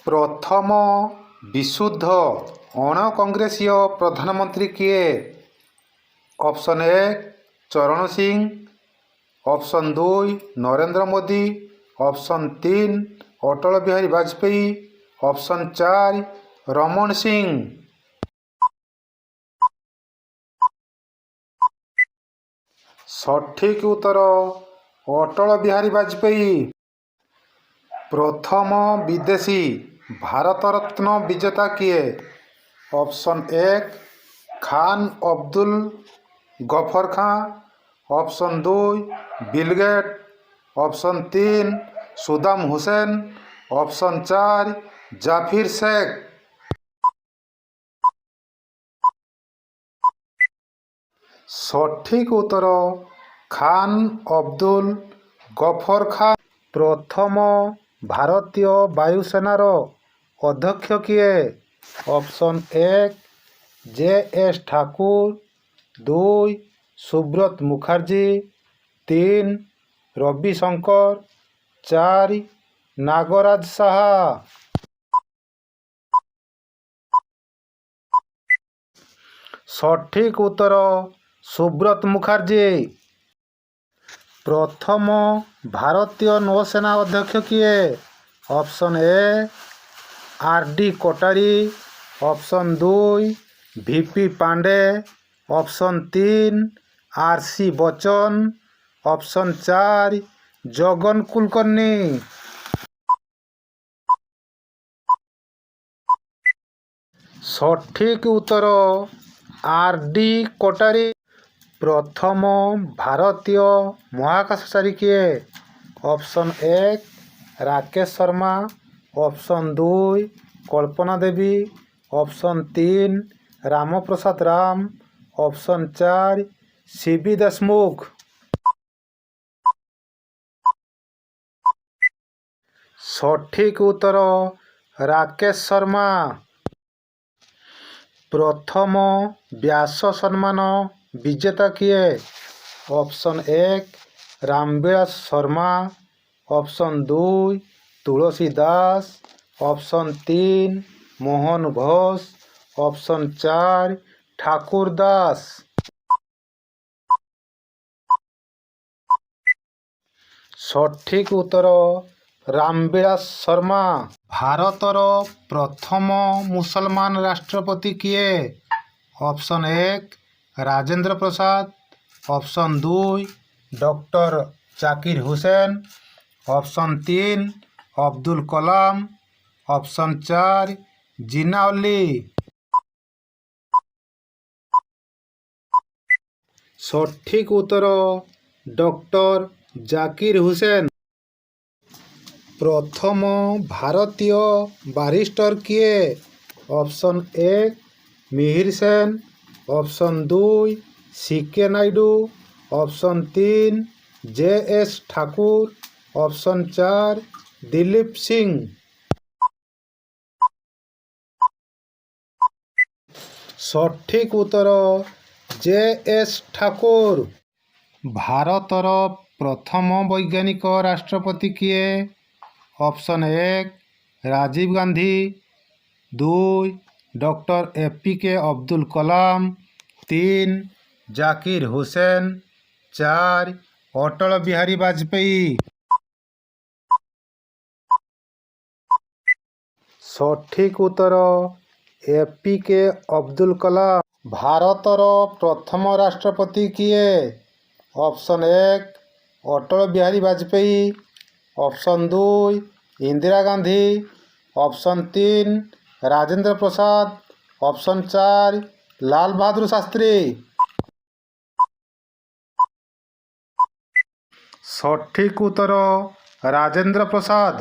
ପ୍ରଥମ ବିଶୁଦ୍ଧ ଅଣ-କଂଗ୍ରେସୀୟ ପ୍ରଧାନମନ୍ତ୍ରୀ କିଏ? Option 1 Charan Singh, option 2 Narendra Modi, option 3 Atal Bihari Vajpayee, option 4 Raman Singh. ସଠିକ୍ ଉତ୍ତର ଅଟଳ ବିହାରୀ ବାଜପେୟୀ। ପ୍ରଥମ ବିଦେଶୀ ଭାରତରତ୍ନ ବିଜେତା କିଏ? Option 1 Khan Abdul Ghaffar Khan, option 2 Bill Gates, option 3 Sudam Hussain, option 4 Zafir Sheikh. ସଠିକ୍ ଉତ୍ତର ଖାନ୍ ଅବଦୁଲ ଗଫର ଖାଁ। ପ୍ରଥମ ଭାରତୀୟ ବାୟୁସେନାର ଅଧ୍ୟକ୍ଷ କିଏ? Option 1 J S. ଠାକୁର, 2 ସୁବ୍ରତ ମୁଖାର୍ଜୀ, 3 ରବି ଶଙ୍କର, 4 ନାଗରାଜ ଶାହା। ସଠିକ୍ ଉତ୍ତର ସୁବ୍ରତ ମୁଖାର୍ଜୀ। ପ୍ରଥମ ଭାରତୀୟ ନୌସେନା ଅଧ୍ୟକ୍ଷ କିଏ? Option A R D. Katari, option 2 V P. Pande, option 3 R C. Bachchan, option 4 Jagan Kulkarni. ସଠିକ୍ ଉତ୍ତର ଆର୍.ଡି. କଟାରୀ। ପ୍ରଥମ ଭାରତୀୟ ମହାକାଶଚାରୀ କିଏ? Option 1 Rakesh Sharma, option 2 Kalpana Devi, option 3 Ramprasad Ram, option 4 C B. Deshmukh. ସଠିକ୍ ଉତ୍ତର ରାକେଶ ଶର୍ମା। ପ୍ରଥମ ବ୍ୟାସ ସମ୍ମାନ ବିଜେତା କିଏ? Option 1 Ramvilas Sharma, option 2 Tulsi Das, option 3 Mohan Ghosh, option 4 Thakur Das. ସଠିକ୍ ଉତ୍ତର ରାମବିଳାସ ଶର୍ମା। ଭାରତର ପ୍ରଥମ ମୁସଲମାନ ରାଷ୍ଟ୍ରପତି କିଏ? Option 1 Rajendra Prasad, option 2 doctor Zakir Hussain, option 3 Abdul Kalam, option 4 Jinnah Alli. ସଠିକ୍ ଉତ୍ତର ଡକ୍ଟର ଜାକିର ହୁସେନ। ପ୍ରଥମ ଭାରତୀୟ ବାରିଷ୍ଟର କିଏ? Option 1 Mihir Sen, option 2 C K. Naidu, option 3 J S. Thakur, option 4 Dilip Singh. ସଠିକ୍ ଉତ୍ତର ଜେ.ଏସ୍. ଠାକୁର। ଭାରତର ପ୍ରଥମ ବୈଜ୍ଞାନିକ ରାଷ୍ଟ୍ରପତି କିଏ? Option 1 Rajiv Gandhi, 2 doctor A P K. Abdul Kalam, 3 Zakir Hussain, 4 Atal Bihari Vajpayee. ସଠିକ୍ ଉତ୍ତର ଏ.ପି.କେ. ଅବଦୁଲ କଲାମ। ଭାରତର ପ୍ରଥମ ରାଷ୍ଟ୍ରପତି କିଏ? Option 1 Atal Bihari Vajpayee, option 2 Indira Gandhi, option 3 Rajendra Prasad, option 4 Lal Bahadur Shastri. ସଠିକ୍ ଉତ୍ତର ରାଜେନ୍ଦ୍ର ପ୍ରସାଦ।